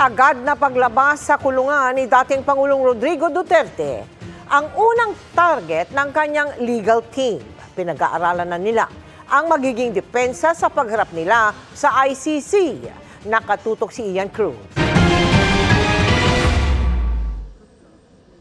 agad na paglabas sa kulungan ni dating Pangulong Rodrigo Duterte ang unang target ng kanyang legal team. Pinag-aaralan na nila ang magiging depensa sa pagharap nila sa ICC. Nakatutok si Ian Cruz.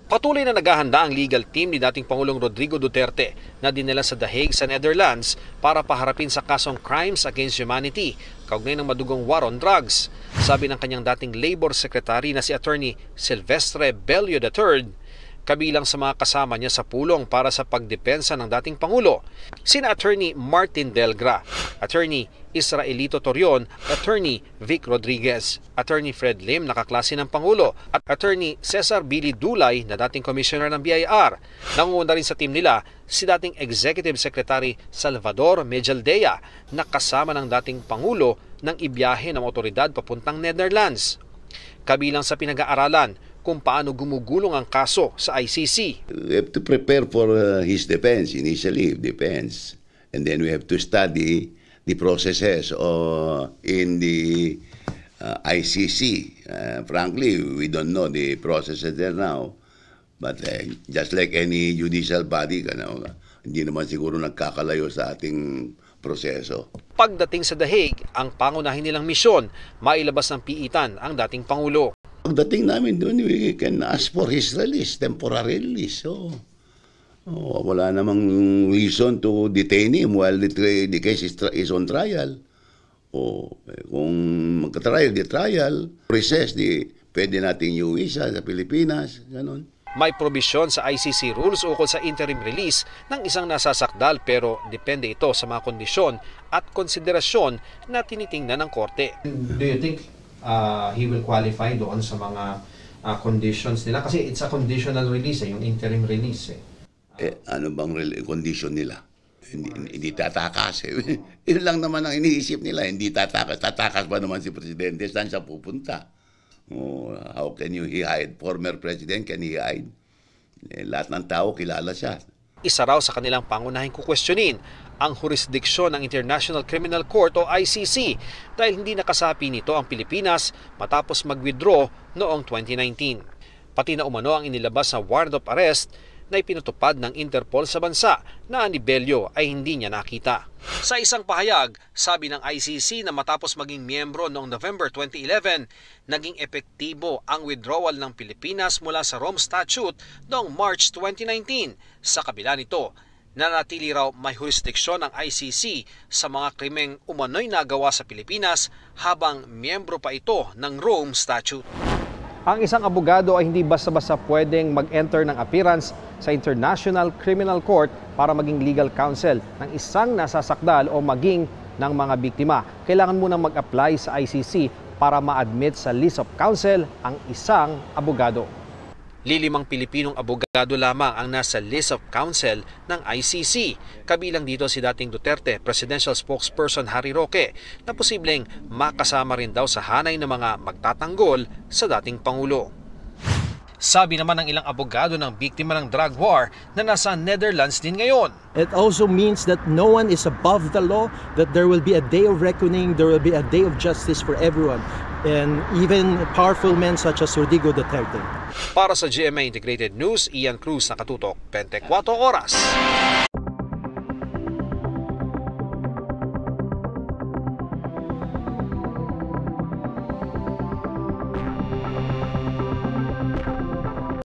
Patuloy na naghahanda ang legal team ni dating Pangulong Rodrigo Duterte na dinala sa The Hague sa Netherlands para paharapin sa kasong Crimes Against Humanity kaugnay ng madugong war on drugs. Sabi ng kanyang dating Labor Secretary na si Attorney Silvestre Bello III, kabilang sa mga kasama niya sa pulong para sa pagdepensa ng dating Pangulo, sina Attorney Martin Delgra, Attorney Israelito Torion, Attorney Vic Rodriguez, Attorney Fred Lim, nakaklase ng Pangulo, at Attorney Cesar Billy Dulay na dating Commissioner ng BIR. Nangunguna rin sa team nila si dating Executive Secretary Salvador Mejaldea na kasama ng dating Pangulo nang ibiyahe ng otoridad papuntang Netherlands. Kabilang sa pinag-aaralan kung paano gumugulong ang kaso sa ICC. We have to prepare for his defense, initially defense. And then we have to study the processes in the ICC. Frankly, we don't know the processes there now. But just like any judicial body, hindi naman siguro nagkakalayo sa ating proseso. Pagdating sa The Hague, ang pangunahin nilang misyon, mailabas ng piitan ang dating Pangulo. Pagdating namin doon, we can ask for his release, temporary release. So, wala namang reason to detain him while the case is on trial. Kung magka-trial, trial, recess, pwede nating iuwi sa Pilipinas, gano'n. May probisyon sa ICC rules ukol sa interim release ng isang nasasakdal pero depende ito sa mga kondisyon at konsiderasyon na tinitingnan ng korte. Do you think he will qualify doon sa mga conditions nila? Kasi it's a conditional release, yung interim release. Ano bang condition nila? Hindi tatakas. Yun lang naman ang iniisip nila, hindi tatakas. Tatakas ba naman si Presidente? Saan siya pupunta? How can you hide? Former President, can he hide? Lahat ng tao kilala siya. Isa raw sa kanilang pangunahing kukwestiyonin ang jurisdiksyon ng International Criminal Court o ICC dahil hindi nakasapi nito ang Pilipinas matapos mag-withdraw noong 2019. Pati na umano ang inilabas na warrant of arrest na ipinutupad ng Interpol sa bansa na ni Bello ay hindi niya nakita. Sa isang pahayag, sabi ng ICC na matapos maging miyembro noong November 2011, naging epektibo ang withdrawal ng Pilipinas mula sa Rome Statute noong March 2019. Sa kabila nito, nanatili raw may jurisdiksyon ng ICC sa mga krimeng umano'y nagawa sa Pilipinas habang miyembro pa ito ng Rome Statute. Ang isang abogado ay hindi basta-basta pwedeng mag-enter ng appearance sa International Criminal Court para maging legal counsel ng isang nasasakdal o maging ng mga biktima. Kailangan munang mag-apply sa ICC para ma-admit sa list of counsel ang isang abogado. Lilimang Pilipinong abogado lamang ang nasa list of counsel ng ICC. Kabilang dito si dating Duterte Presidential Spokesperson Harry Roque na posibleng makasama rin daw sa hanay ng mga magtatanggol sa dating Pangulo. Sabi naman ng ilang abogado ng biktima ng drug war na nasa Netherlands din ngayon. It also means that no one is above the law, that there will be a day of reckoning, there will be a day of justice for everyone, and even powerful men such as Rodrigo Duterte. Para sa GMA Integrated News, Ian Cruz, nakatutok 24 oras.